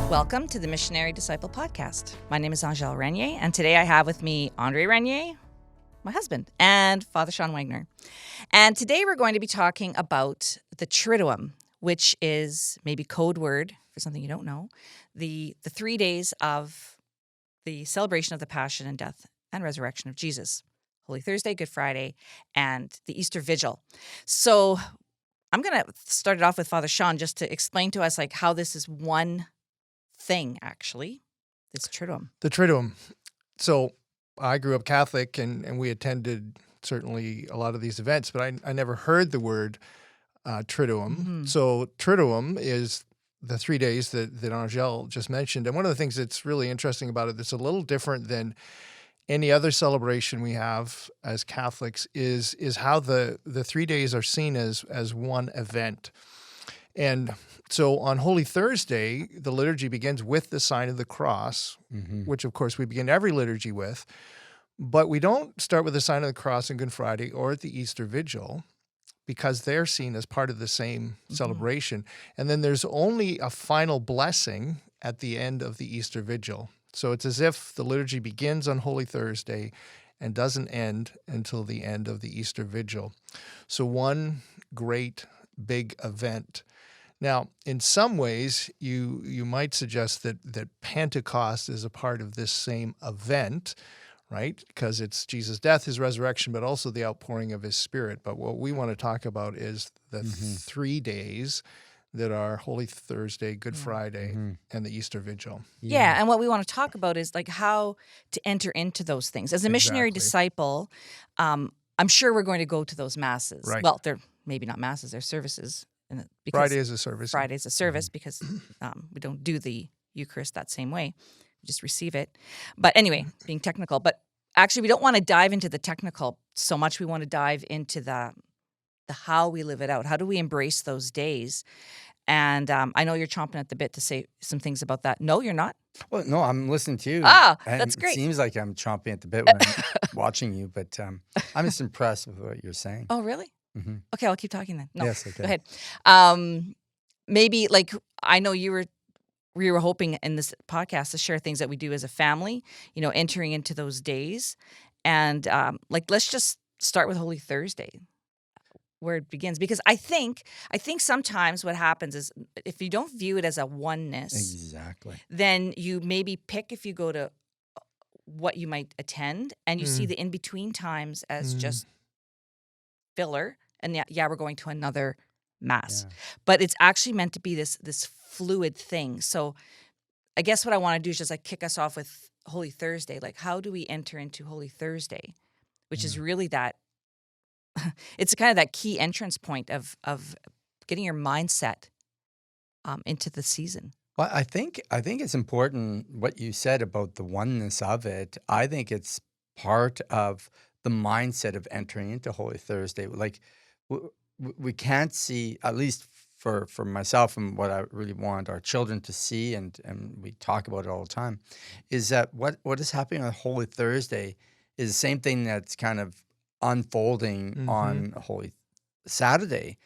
Welcome to the Missionary Disciple Podcast. My name is Angele Renier, and today I have with me Andre Renier, my husband, and Father Sean Wenger. And today we're going to be talking about the Triduum, which is maybe code word for something you don't know, the 3 days of the celebration of the Passion and Death and Resurrection of Jesus. Holy Thursday, Good Friday, and the Easter Vigil. So I'm going to start it off with Father Sean just to explain to us like how this is one thing, actually, this Triduum. The Triduum. So I grew up Catholic and we attended certainly a lot of these events, but I never heard the word Triduum. Mm-hmm. So Triduum is the 3 days that Angele just mentioned. And one of the things that's really interesting about it that's a little different than any other celebration we have as Catholics is how the 3 days are seen as one event. And so on Holy Thursday, the liturgy begins with the sign of the cross, which of course we begin every liturgy with. But we don't start with the sign of the cross on Good Friday or at the Easter Vigil because they're seen as part of the same celebration. And then there's only a final blessing at the end of the Easter Vigil. So it's as if the liturgy begins on Holy Thursday and doesn't end until the end of the Easter Vigil. So one great big event. Now, in some ways, you might suggest that Pentecost is a part of this same event, right? Because it's Jesus' death, his resurrection, but also the outpouring of his Spirit. But what we want to talk about is the 3 days that are Holy Thursday, Good Friday, and the Easter Vigil. Yeah, and what we want to talk about is like how to enter into those things. As a missionary disciple, I'm sure we're going to go to those masses. Right. Well, they're maybe not masses, they're services. Because Friday is a service. Friday is a service because we don't do the Eucharist that same way. We just receive it. But anyway, being technical. But actually, we don't want to dive into the technical so much. We want to dive into the how we live it out. How do we embrace those days? And I know you're chomping at the bit to say some things about that. No, you're not? Well, no, I'm listening to you. Ah, and that's great. It seems like I'm chomping at the bit when I'm watching you, but I'm just impressed with what you're saying. Oh, really? Mm-hmm. Okay, I'll keep talking then. No, yes, okay. Go ahead. Maybe like I know we were hoping in this podcast to share things that we do as a family, you know, entering into those days. And let's just start with Holy Thursday, where it begins. Because I think sometimes what happens is if you don't view it as a oneness, exactly, then you maybe pick if you go to what you might attend and you see the in-between times as just filler. And we're going to another mass. Yeah. But it's actually meant to be this fluid thing. So I guess what I want to do is just like kick us off with Holy Thursday. Like, how do we enter into Holy Thursday? Which is really that, it's kind of that key entrance point of getting your mindset into the season. Well, I think it's important what you said about the oneness of it. I think it's part of the mindset of entering into Holy Thursday. Like, we can't see, at least for myself and what I really want our children to see, and we talk about it all the time, is that what is happening on Holy Thursday is the same thing that's kind of unfolding on Holy Saturday.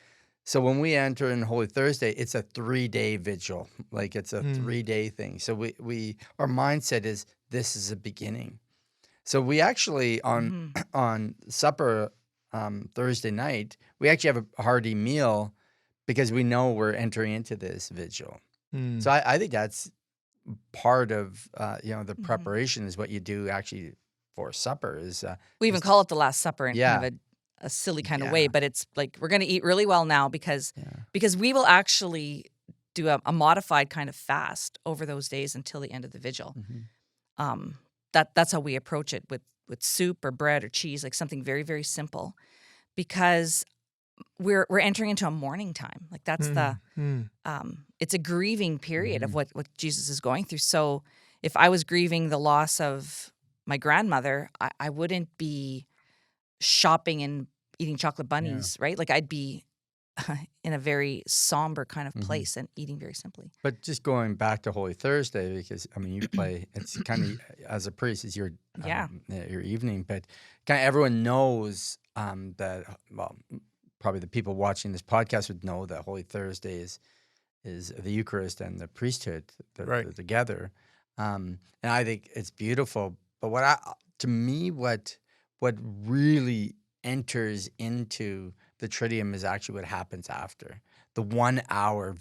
So when we enter in Holy Thursday, it's a 3-day vigil. Like it's a 3-day thing. So we our mindset is this is a beginning. So we actually on supper Thursday night, we actually have a hearty meal because we know we're entering into this vigil. So I think that's part of the preparation is what you do actually for supper. Is we even call it the Last Supper in kind of a silly kind of way, but it's like we're going to eat really well now because we will actually do a modified kind of fast over those days until the end of the vigil. That's how we approach it with soup or bread or cheese, like something very, very simple, because we're entering into a mourning time. Like that's it's a grieving period of what Jesus is going through. So if I was grieving the loss of my grandmother, I wouldn't be shopping and eating chocolate bunnies, right? Like I'd be in a very somber kind of place and eating very simply. But just going back to Holy Thursday, because I mean, you play. It's kind of as a priest, it's your evening. But kind of everyone knows that. Well, probably the people watching this podcast would know that Holy Thursday the Eucharist and the priesthood Right. together, and I think it's beautiful. But to me, what really enters into the Triduum is actually what happens after the 1 hour,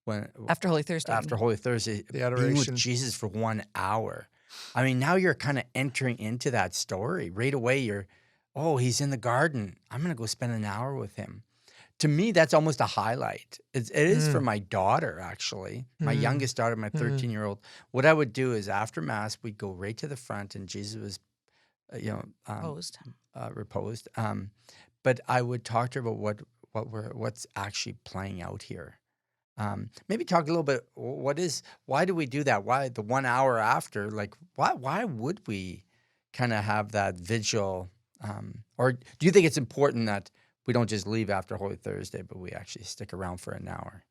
when After Holy Thursday, you after mean? Holy Thursday, The being with adoration. Jesus for 1 hour. I mean, now you're kind of entering into that story right away. Oh, he's in the garden. I'm going to go spend an hour with him. To me, that's almost a highlight. It is for Mm, my daughter, actually, my mm, youngest daughter, my mm. 13-year-old. What I would do is after Mass, we'd go right to the front, and Jesus was, Opposed. reposed. But I would talk to her about what's actually playing out here. Maybe talk a little bit. Why do we do that? Why the 1 hour after? Like, why would we kind of have that vigil? Or do you think it's important that we don't just leave after Holy Thursday, but we actually stick around for an hour?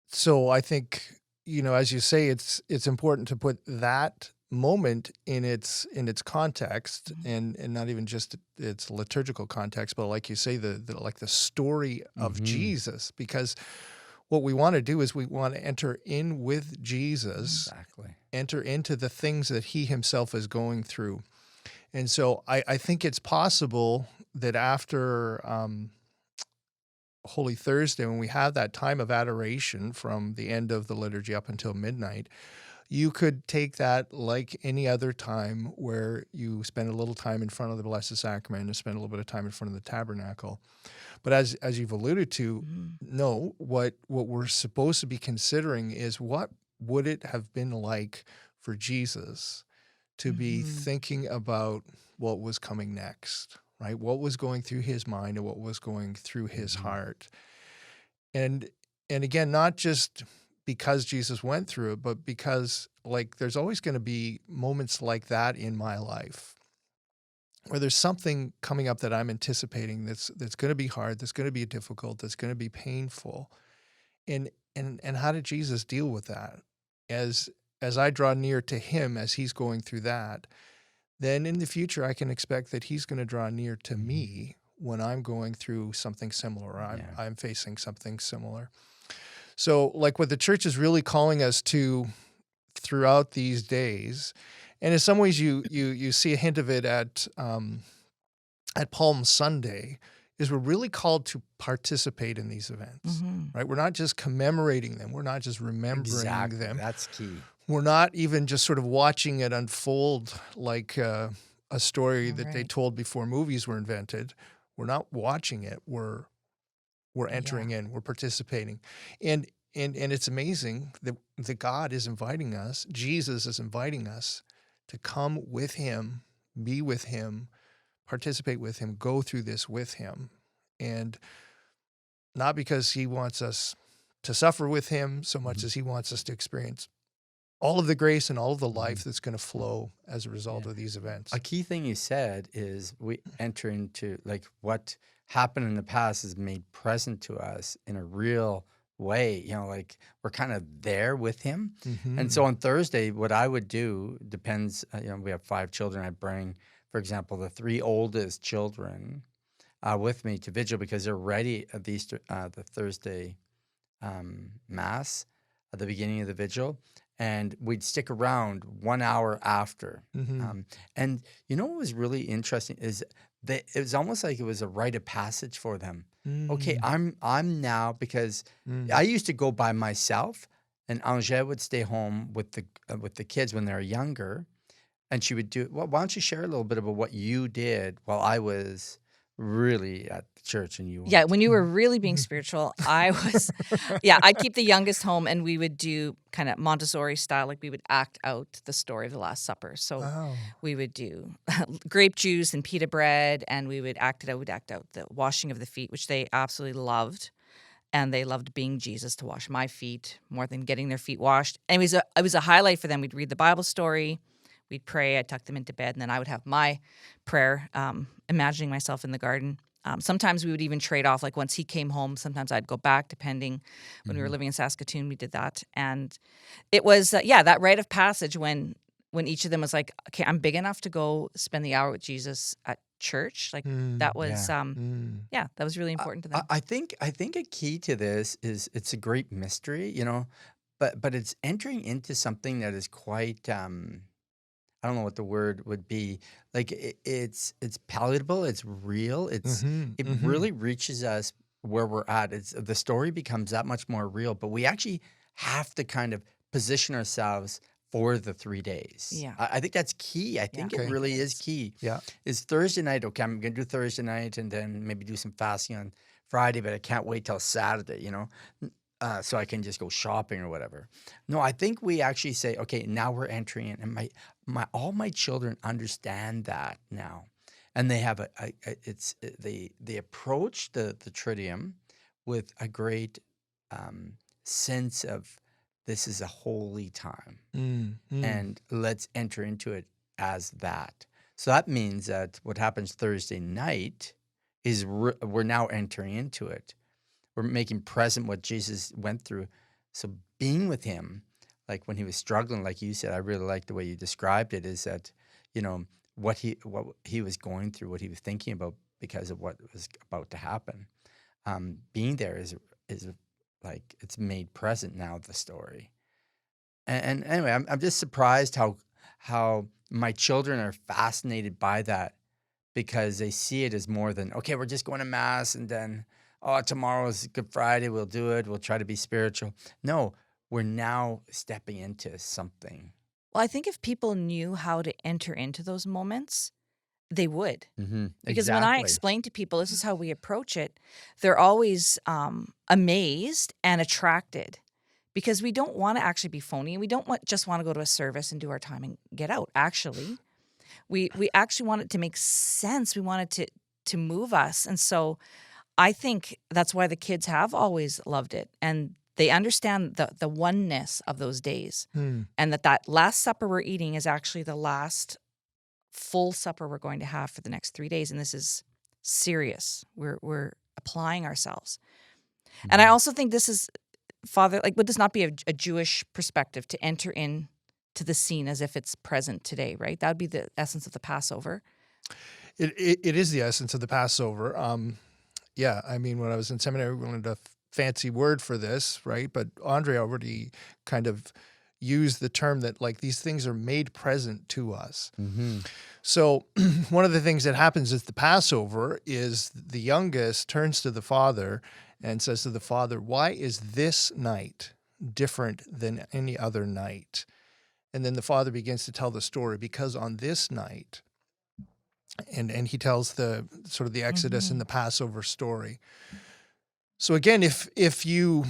So I think, as you say, it's important to put that moment in its context, Mhm. and not even just its liturgical context, but like you say, the story of Mm-hmm. Jesus, because what we want to do is we want to enter in with Jesus, Exactly. enter into the things that he himself is going through. And so I think it's possible that after Holy Thursday, when we have that time of adoration from the end of the liturgy up until midnight, you could take that like any other time where you spend a little time in front of the Blessed Sacrament and spend a little bit of time in front of the tabernacle. But as you've alluded to, Mhm. no, what we're supposed to be considering is what would it have been like for Jesus to be Mhm. thinking about what was coming next, right? What was going through his mind and what was going through his Mm-hmm. heart. And again, not just because Jesus went through it, but because like there's always going to be moments like that in my life where there's something coming up that I'm anticipating that's going to be hard, that's going to be difficult, that's going to be painful. And how did Jesus deal with that? As I draw near to him as he's going through that, then in the future I can expect that he's going to draw near to Mm-hmm. me when I'm going through something similar, or Yeah. I'm facing something similar. So like what the church is really calling us to throughout these days, and in some ways you see a hint of it at Palm Sunday, is we're really called to participate in these events, Mhm. right? We're not just commemorating them. We're not just remembering Exactly. them. That's key. We're not even just sort of watching it unfold like a story All that they right. told before movies were invented. We're not watching it. We're Yeah. entering in. We're participating, and and it's amazing that God is inviting us. Jesus is inviting us to come with Him, be with Him, participate with Him, go through this with Him, and not because He wants us to suffer with Him so much Mm-hmm. as He wants us to experience all of the grace and all of the Mm-hmm. life that's going to flow as a result Yeah. of these A events. key thing you said is we enter into like what happened in the past is made present to us in a real way. Like we're kind of there with him. And Mm-hmm. so on Thursday, what I would do depends. We have 5 children. I bring, for example, the 3 oldest children with me to vigil because they're ready at the Thursday mass at the beginning of the vigil, and we'd stick around 1 hour after. Mm-hmm. And what was really interesting is that it was almost like it was a rite of passage for them. Okay, Mm. I'm now, because Mm. I used to go by myself, and Angele would stay home with the kids when they were younger, and she would do. Well, why don't you share a little bit about what you did while I was really at the church and you Yeah, weren't? when you were really being spiritual, I was I'd keep the youngest home and we would do kind of Montessori style, like we would act out the story of the Last Supper. So Oh. we would do grape juice and pita bread, and we would act it out. We'd act out the washing of the feet, which they absolutely loved. And they loved being Jesus to wash my feet more than getting their feet washed. And it was a highlight for them. We'd read the Bible story, we'd pray, I'd tuck them into bed, and then I would have my prayer, imagining myself in the garden. Sometimes we would even trade off. Like once he came home, sometimes I'd go back, depending. When we were Mhm. living in Saskatoon, we did that. And it was, that rite of passage when each of them was like, okay, I'm big enough to go spend the hour with Jesus at church. Like Mm, that was, Yeah. that was really important to I them. I think a key to this is it's a great mystery, but it's entering into something that is quite I don't know what the word would be. Like it's palatable, it's real, mm-hmm, it mm-hmm. really reaches us where we're at. It's the story becomes that much more real, but we actually have to kind of position ourselves for the 3 days. Yeah. I think that's key. I Yeah. think it Okay. really It is is. key. Yeah. Is Thursday night, okay, I'm gonna do Thursday night and then maybe do some fasting on Friday, but I can't wait till Saturday. So I can just go shopping or whatever. No, I think we actually say, okay, now we're entering in, and all my children understand that now, and they have they approach the Triduum with a great sense of this is a holy time, Mm, mm. and let's enter into it as that. So that means that what happens Thursday night is we're now entering into it. We're making present what Jesus went through. So being with him, like when he was struggling, like you said, I really like the way you described it, is that, what he was going through, what he was thinking about because of what was about to happen. Being there is like it's made present now, the story. And anyway, I'm just surprised how my children are fascinated by that because they see it as more than, okay, we're just going to mass and then, oh, tomorrow's Good Friday, we'll do it. We'll try to be spiritual. No, we're now stepping into something. Well, I think if people knew how to enter into those moments, they would. Because when I Exactly. explain to people this is how we approach it, they're always amazed and attracted because we don't want to actually be phony. We don't just want to go to a service and do our time and get out. Actually, we actually want it to make sense. We want it to move us. And so I think that's why the kids have always loved it. And they understand the oneness of those days. Hmm. And that Last Supper we're eating is actually the last full supper we're going to have for the next 3 days. And this is serious. We're applying ourselves. And I also think this is, Father, like, would this not be a Jewish perspective to enter in to the scene as if it's present today, right? That would be the essence of the Passover. It is the essence of the Passover. Yeah, I mean, when I was in seminary, we wanted a fancy word for this, right? But Andre already kind of used the term that, like, these things are made present to us. So one of the things that happens at the Passover is the youngest turns to the father and says to the father, "Why is this night different than any other night?" And then the father begins to tell the story, because on this night, and he tells the sort of the Exodus and the Passover story. So again, if you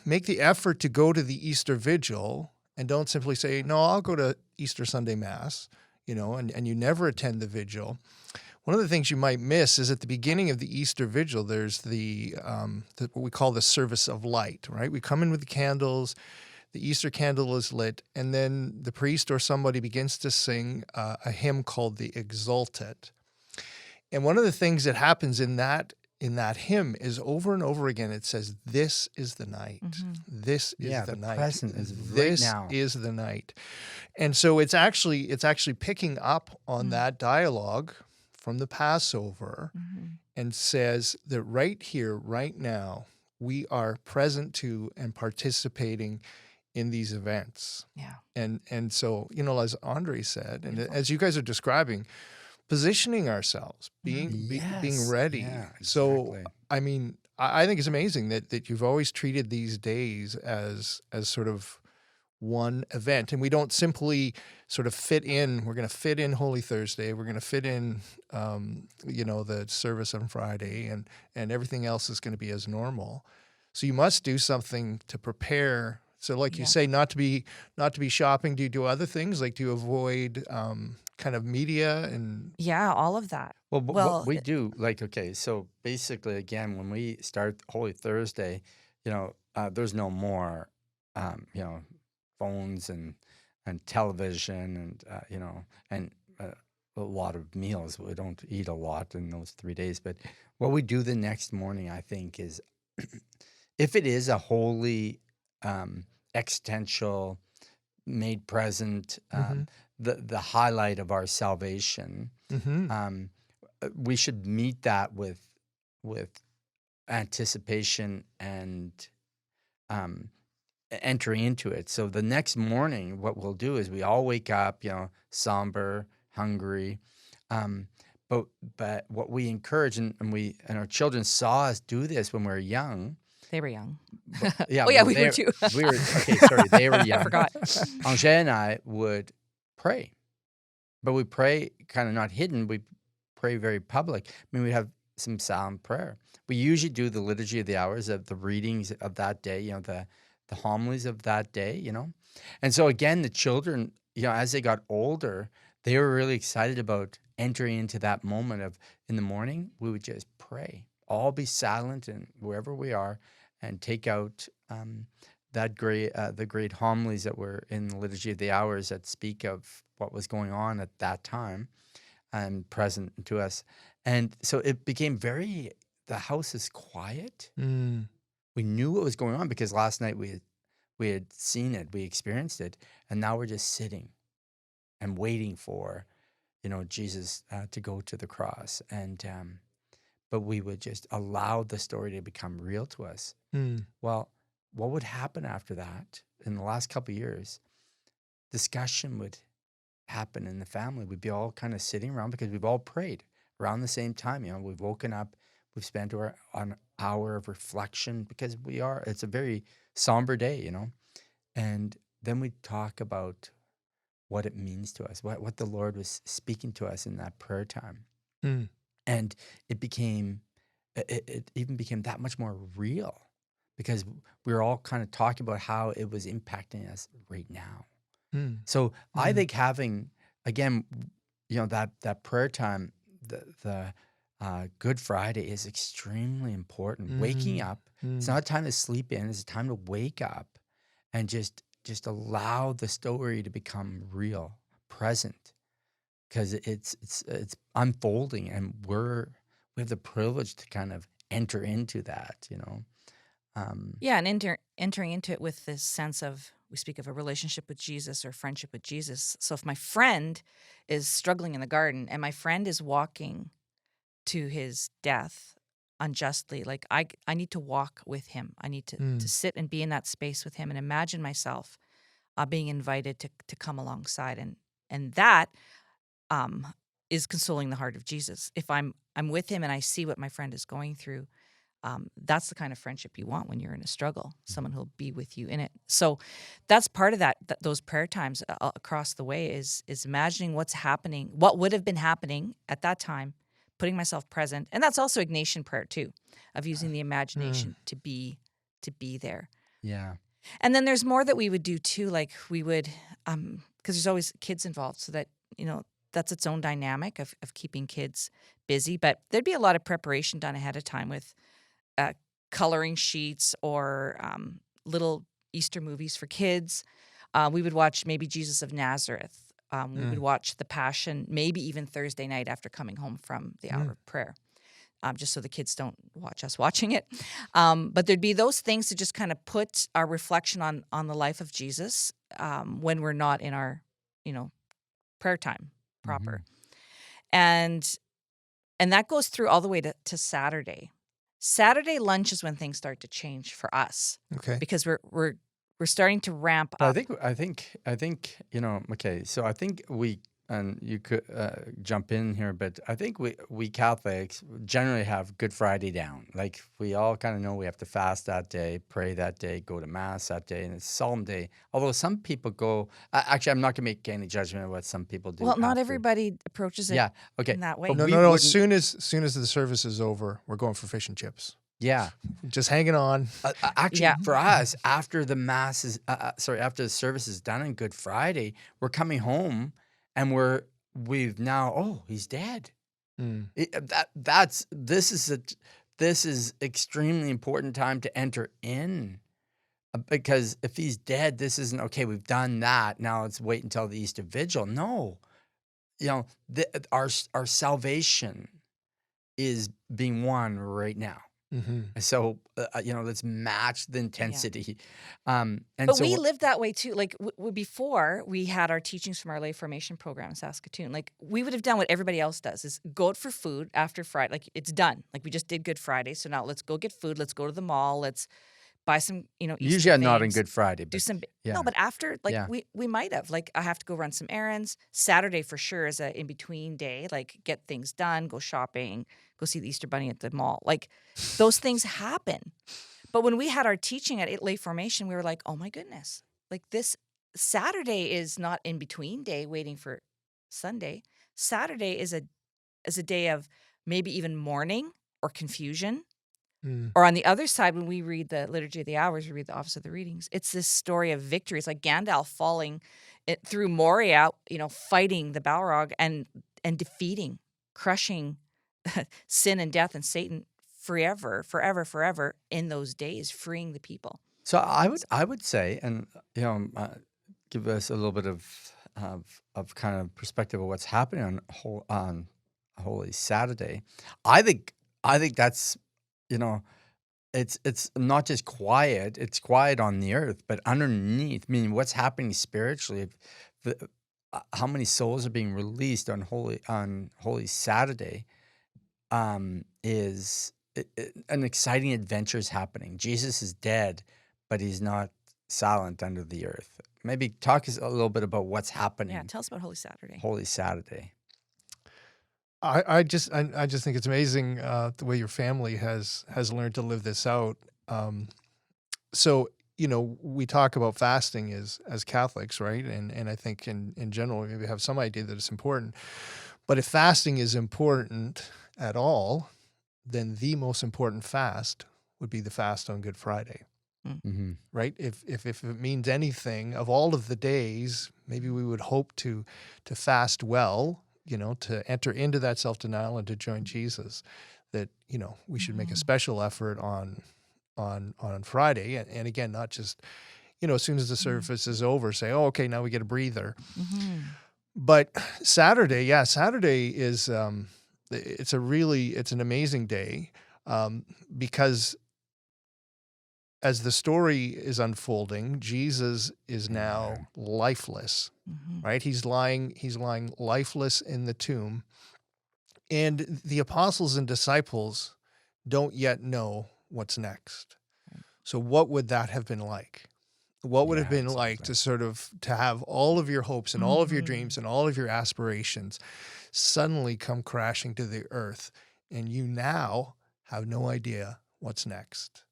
make the effort to go to the Easter Vigil and don't simply say, "No, I'll go to Easter Sunday Mass," and you never attend the Vigil, one of the things you might miss is at the beginning of the Easter Vigil, there's the what we call the service of light, right? We come in with the candles, the Easter candle is lit, and then the priest or somebody begins to sing a hymn called the Exultet. And one of the things that happens in that hymn is over and over again, it says, "This is the night. This is the night. Present is right This now. is the night." And so it's actually picking up on that dialogue from the Passover and says that right here, right now, we are present to and participating in these events. Yeah. And so, as Andre said, and Beautiful. as you guys are describing, positioning ourselves, being Yes. ready. Yeah, So, exactly. I mean, I think it's amazing that you've always treated these days as sort of one event, and we don't simply sort of fit in. We're going to fit in Holy Thursday. We're going to fit in, the service on Friday, and everything else is going to be as normal. So you must do something to prepare. So, like you say, not to be shopping. Do you do other things? Like, do you avoid kind of media and? Yeah, all of that. Well, but Well, what we do, like, okay, so basically, again, when we start Holy Thursday, there's no more, phones and television and a lot of meals. We don't eat a lot in those 3 days. But what we do the next morning, I think, is if it is a holy, existential, made present, the highlight of our salvation, Um, we should meet that with anticipation and um, entering into it. So the next morning, what we'll do is we all wake up, somber, hungry. Um, but what we encourage, and our children saw us do this when we were young. They were young. Yeah, oh yeah, we were too. we were okay. Sorry, they were young. I forgot. Angele and I would pray, but we pray kind of not hidden. We pray very public. I mean, we have some solemn prayer. We usually do the liturgy of the hours of the readings of that day. The homilies of that day. And so again, the children, as they got older, they were really excited about entering into that moment of in the morning we would just pray, all be silent and wherever we are, and take out the great homilies that were in the liturgy of the hours that speak of what was going on at that time and present to us. And so it became the house is quiet. We knew what was going on because last night we had seen it, we experienced it, and now we're just sitting and waiting for, Jesus to go to the cross. And but we would just allow the story to become real to us. Well, what would happen after that? In the last couple of years, discussion would happen in the family. We'd be all kind of sitting around because we've all prayed around the same time. We've woken up, we've spent an hour of reflection because it's a very somber day, and then we talk about what it means to us, what the Lord was speaking to us in that prayer time. And it even became that much more real because we were all kind of talking about how it was impacting us right now. So I think having, again, that prayer time, the Good Friday is extremely important. Waking up, it's not a time to sleep in, it's a time to wake up and just allow the story to become real, present, because it's unfolding, and we have the privilege to kind of enter into that, Yeah, and entering into it with this sense of, we speak of a relationship with Jesus or friendship with Jesus. So if my friend is struggling in the garden and my friend is walking to his death unjustly, like I need to walk with him. I need to sit and be in that space with him and imagine myself being invited to come alongside, and that is consoling the heart of Jesus. If I'm with him and I see what my friend is going through, that's the kind of friendship you want when you're in a struggle, someone who'll be with you in it. So that's part of those prayer times across the way is imagining what's happening, what would have been happening at that time, putting myself present. And that's also Ignatian prayer too, of using the imagination to be there. Yeah. And then there's more that we would do too, like we would, because there's always kids involved, so that, that's its own dynamic of keeping kids busy. But there'd be a lot of preparation done ahead of time with coloring sheets or little Easter movies for kids. We would watch maybe Jesus of Nazareth. We would watch The Passion, maybe even Thursday night after coming home from the hour of prayer, just so the kids don't watch us watching it. But there'd be those things to just kind of put our reflection on the life of Jesus when we're not in our, prayer time proper. And that goes through all the way to Saturday. Saturday lunch is when things start to change for us. Okay. Because we're starting to ramp But up. I think okay, so I think and you could jump in here, but I think we Catholics generally have Good Friday down. Like we all kind of know we have to fast that day, pray that day, go to mass that day, and it's a solemn day. Although some people go, actually, I'm not going to make any judgment of what some people do. Well, not after. everybody approaches it in that way. No. As soon as the service is over, we're going for fish and chips. Yeah. Just hanging on. Actually, for us, after the mass is, after the service is done on Good Friday, we're coming home. And we've now, he's dead. This is extremely important time to enter in, because if he's dead, this isn't okay. We've done that. Now let's wait until the Easter Vigil. No, our salvation is being won right now. Hmm. So, let's match the Yeah. intensity. And But so, we lived that way too. Like before we had our teachings from our lay formation program in Saskatoon, like we would have done what everybody else does: is go out for food after Friday. Like it's done. Like we just did Good Friday, so now let's go get food. Let's go to the mall. Let's buy some, Easter usually I'm not in things. Good Friday, Do but some no, yeah, but after like yeah. we might have like I have to go run some errands. Saturday for sure is a in between day. Like get things done, go shopping, go see the Easter Bunny at the mall. Like those things happen. But when we had our teaching at lay formation, we were like, oh my goodness, like this Saturday is not in between day waiting for Sunday. Saturday is a day of maybe even mourning or confusion. Mm. Or on the other side, when we read the Liturgy of the Hours, we read the Office of the Readings, it's this story of victory. It's like Gandalf falling through Moria, fighting the Balrog and defeating, crushing sin and death and Satan forever, forever, forever in those days, freeing the people. So I would say, and give us a little bit of kind of perspective of what's happening on Holy Saturday. I think that's you know it's not just quiet. It's quiet on the earth, but underneath, meaning what's happening spiritually. How many souls are being released on Holy Saturday? Is an exciting adventure is happening. Jesus is dead, but he's not silent under the earth. Maybe talk us a little bit about what's Yeah, happening tell us about Holy Saturday. Holy Saturday. I just think it's amazing the way your family has learned to live this out. So we talk about fasting as Catholics, right? And I think in general we maybe have some idea that it's important. But if fasting is important at all, then the most important fast would be the fast on Good Friday, Mm-hmm. right? If it means anything, of all of the days, maybe we would hope to fast well, to enter into that self-denial and to join Jesus, that, we should make a special effort on Friday. And again, not just, as soon as the service is over, say, oh, okay, now we get a breather. Mm-hmm. But Saturday is, it's an amazing day, because as the story is unfolding, Jesus is now lifeless, Mm-hmm. right? He's lying lifeless in the tomb, and the apostles and disciples don't yet know what's next. So what would that have been like? What would it have been like to sort of to have all of your hopes and all of your dreams and all of your aspirations suddenly come crashing to the earth, and you now have no idea what's next?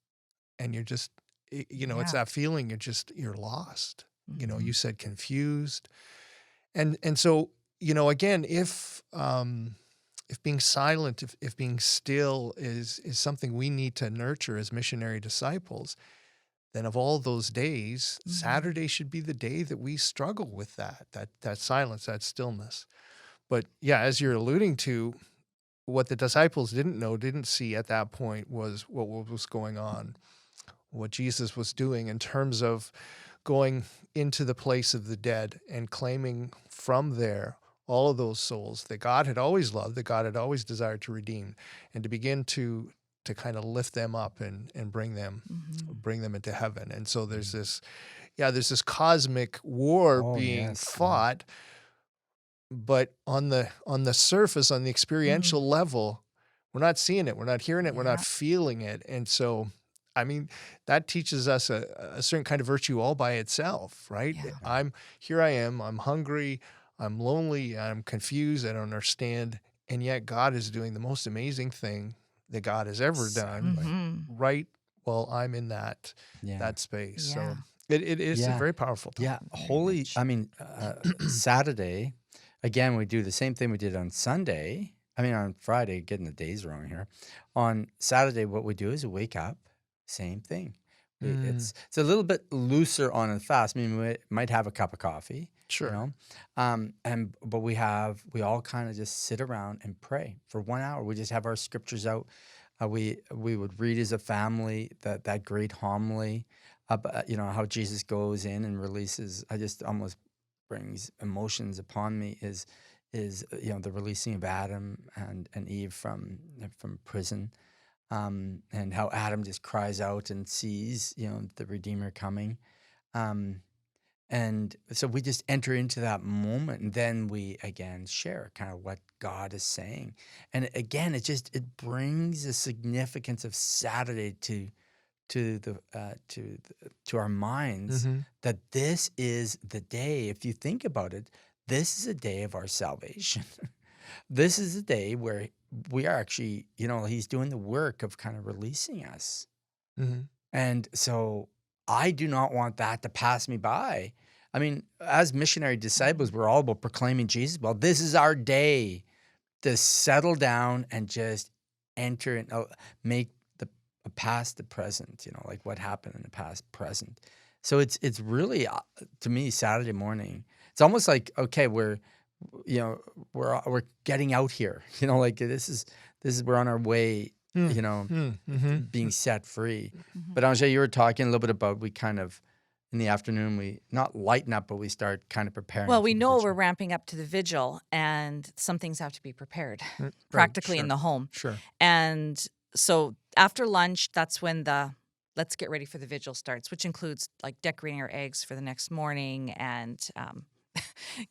And you're just, it's that feeling you're lost. Mm-hmm. You said confused. And so, again, if being silent, if being still is something we need to nurture as missionary disciples, then of all those days, Saturday should be the day that we struggle with that silence, that stillness. But yeah, as you're alluding to, what the disciples didn't see at that point was what was going on, what Jesus was doing in terms of going into the place of the dead and claiming from there all of those souls that God had always loved, that God had always desired to redeem, and to begin to kind of lift them up and bring them into heaven. And so there's this cosmic war being fought, but on the surface, on the experiential level, we're not seeing it, we're not hearing it, we're not feeling it. And so, I mean, that teaches us a certain kind of virtue all by itself, right? Yeah. I'm hungry, I'm lonely, I'm confused, I don't understand, and yet God is doing the most amazing thing that God has ever done, right? While I'm in that space. Yeah. So it is a very powerful time. Yeah, Saturday, again, we do the same thing we did on Sunday. On Friday, getting the days wrong here. On Saturday, what we do is we wake up, same thing. It's a little bit looser on a fast. We might have a cup of coffee. Sure. But we all kind of just sit around and pray for 1 hour. We just have our scriptures out. We would read as a family that great homily about how Jesus goes in and releases. I just almost brings emotions upon me is the releasing of Adam and Eve from prison. and how Adam just cries out and sees, the Redeemer coming. And so we just enter into that moment, and then we again share kind of what God is saying. And again, it brings the significance of Saturday to our minds, Mm-hmm. that this is the day. If you think about it, this is a day of our salvation. This is a day where we are actually, he's doing the work of kind of releasing us. Mm-hmm. And so I do not want that to pass me by. I mean, as missionary disciples, we're all about proclaiming Jesus. Well, this is our day to settle down and just enter and make the past the present, like what happened in the past present. So it's really, to me, Saturday morning. It's almost like, okay, we're getting out here, like this is we're on our way, Mm-hmm. being set free. Mhm. But Angele, you were talking a little bit about, we kind of, in the afternoon, we not lighten up, but we start kind of preparing. Well, for we the know vigil. we're ramping up to the vigil, and some things have to be prepared Right, practically in sure. the home. Sure. And so after lunch, that's when the let's get ready for the vigil starts, which includes like decorating our eggs for the next morning and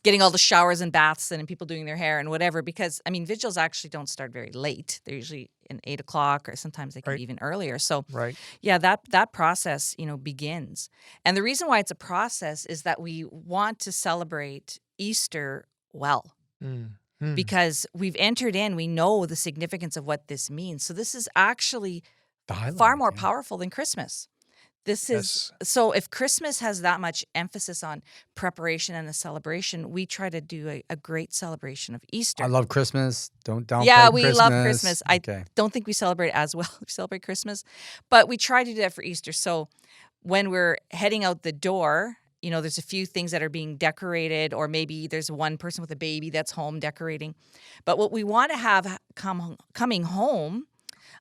getting all the showers and baths and people doing their hair and whatever. Because, I mean, vigils actually don't start very late. They're usually in 8 o'clock, or sometimes they can Right. be even earlier. So, Right. yeah, that process, begins. And the reason why it's a process is that we want to celebrate Easter well. Mm-hmm. Because we've entered in, we know the significance of what this means. So this is actually The highlight, far more yeah. powerful than Christmas. This is Yes. so if Christmas has that much emphasis on preparation and a celebration, we try to do a great celebration of Easter. I love Christmas. Don't downplay Yeah, Christmas. we love Christmas. I Okay. don't think we celebrate as well. We celebrate Christmas, but we try to do that for Easter. So when we're heading out the door, there's a few things that are being decorated, or maybe there's one person with a baby that's home decorating. But what we want to have coming home,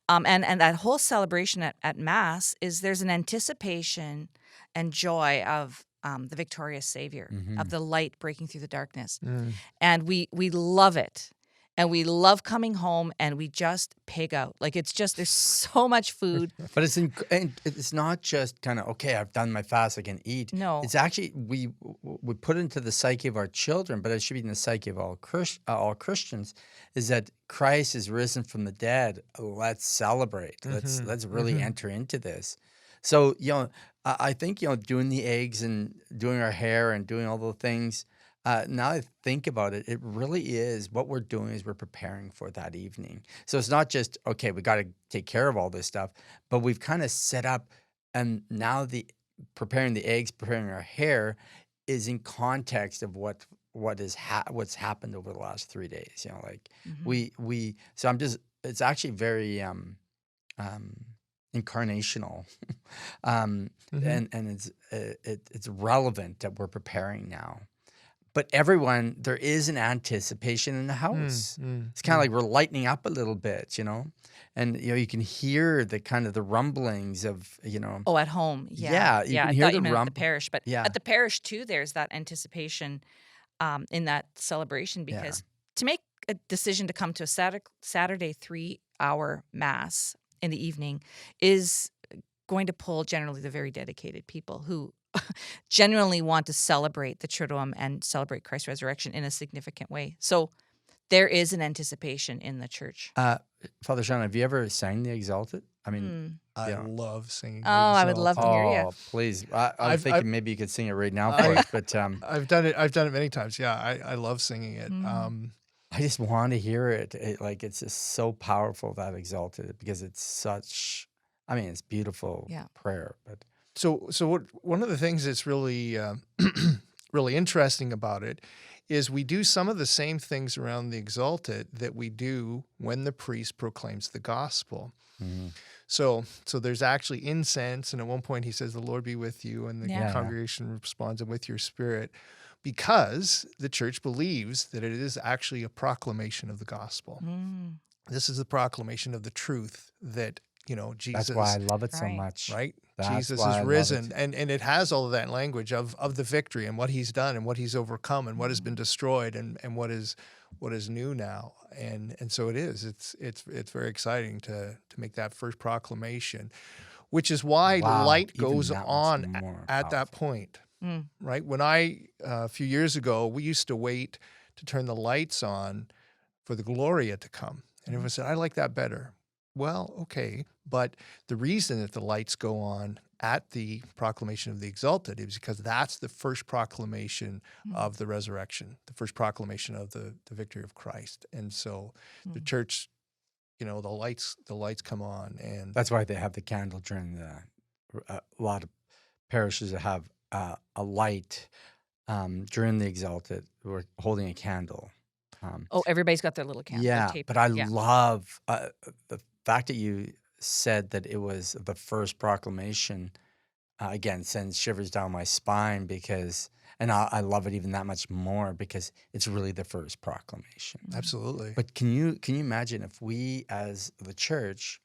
and that whole celebration at Mass, is there's an anticipation and joy of the victorious Savior, of the light breaking through the darkness. Mm. And we love it. And we love coming home, and we just pig out. Like, it's just, there's so much food. But it's not just kind of, okay, I've done my fast, I can eat. No. It's actually, we put into the psyche of our children, but it should be in the psyche of all Christians, is that Christ is risen from the dead. Let's celebrate. Mm-hmm. Let's really Mm-hmm. enter into this. So, I think, doing the eggs and doing our hair and doing all the things, now I think about it, it really is, what we're doing is we're preparing for that evening. So it's not just, okay, we got to take care of all this stuff, but we've kind of set up, and now the preparing the eggs, preparing our hair is in context of what's happened over the last 3 days. Mhm. So it's actually very incarnational, Mm-hmm. and it's relevant that we're preparing now. But everyone, there is an anticipation in the house. It's kind of like we're lightening up a little bit, and you can hear the kind of the rumblings of, Oh, at home. Yeah. Yeah, you can I hear thought the you meant at the rumble. parish. But Yeah. at the parish, too, there's that anticipation in that celebration, Yeah. because to make a decision to come to a Saturday 3-hour Mass in the evening is going to pull generally the very dedicated people who genuinely want to celebrate the Triduum and celebrate Christ's resurrection in a significant way. So there is an anticipation in the church. Father Sean, have you ever sang the Exalted? I mean, Hmm. I Yeah. love singing. Oh, I would love to hear you. oh, please. I'm I've- thinking I've- maybe you could sing it right now I- for us, but I've done it many times. Yeah, I love singing it. Mm. I just want to hear it. It's just so powerful, that Exalted, because it's such, it's beautiful Yeah. prayer. But So one of the things that's really really interesting about it is we do some of the same things around the Exalted that we do when the priest proclaims the gospel. mhm. So there's actually incense, and at one point he says, "The Lord be with you," and the Yeah. congregation responds, "And with your spirit," because the church believes that it is actually a proclamation of the gospel. Mm. This is the proclamation of the truth that Jesus. That's why I love it so Right. much. Right? That's Jesus why is I love risen. it. And it has all of that language of the victory and what he's done and what he's overcome and what has been destroyed and what is new now. And so it is. It's very exciting to make that first proclamation, which is why Wow, light even goes that much on more at that powerful. point. Mm. Right? When a few years ago, we used to wait to turn the lights on for the Gloria to come. And everyone said, I like that better. Well, okay. But the reason that the lights go on at the proclamation of the Exalted is because that's the first proclamation of the resurrection, the first proclamation of the victory of Christ. And so the church, the lights come on. And That's why they have the candle during a lot of parishes that have a light during the Exalted. We're holding a candle. Everybody's got their little candle. Yeah, tape. but I Yeah. love the fact that you said that it was the first proclamation. Again, sends shivers down my spine and I love it even that much more because it's really the first proclamation. absolutely. But can you imagine if we as the church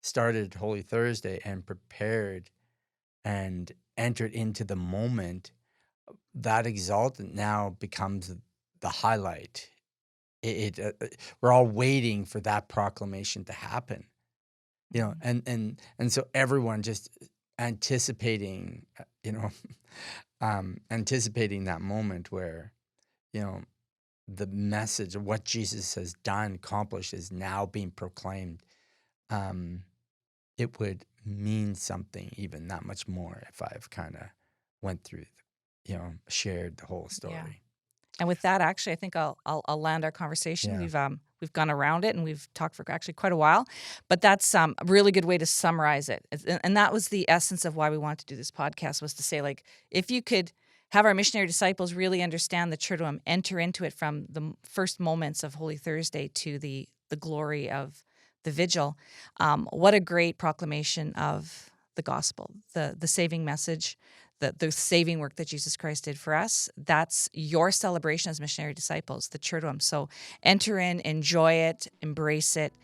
started Holy Thursday and prepared and entered into the moment, that Exalted now becomes the highlight. We're all waiting for that proclamation to happen, and so everyone just anticipating, anticipating that moment where, the message of what Jesus has done, accomplished, is now being proclaimed. It would mean something even that much more if I've kind of went through, shared the whole story. Yeah. And with that, actually, I think I'll land our conversation. Yeah. We've gone around it and we've talked for actually quite a while, but that's a really good way to summarize it. And that was the essence of why we wanted to do this podcast, was to say, like, if you could have our missionary disciples really understand the Triduum, enter into it from the first moments of Holy Thursday to the glory of the Vigil, what a great proclamation of the gospel, the saving message, the saving work that Jesus Christ did for us. That's your celebration as missionary disciples, the Triduum. So enter in, enjoy it, embrace it,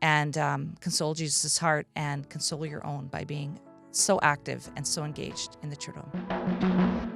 and console Jesus' heart and console your own by being so active and so engaged in the Triduum.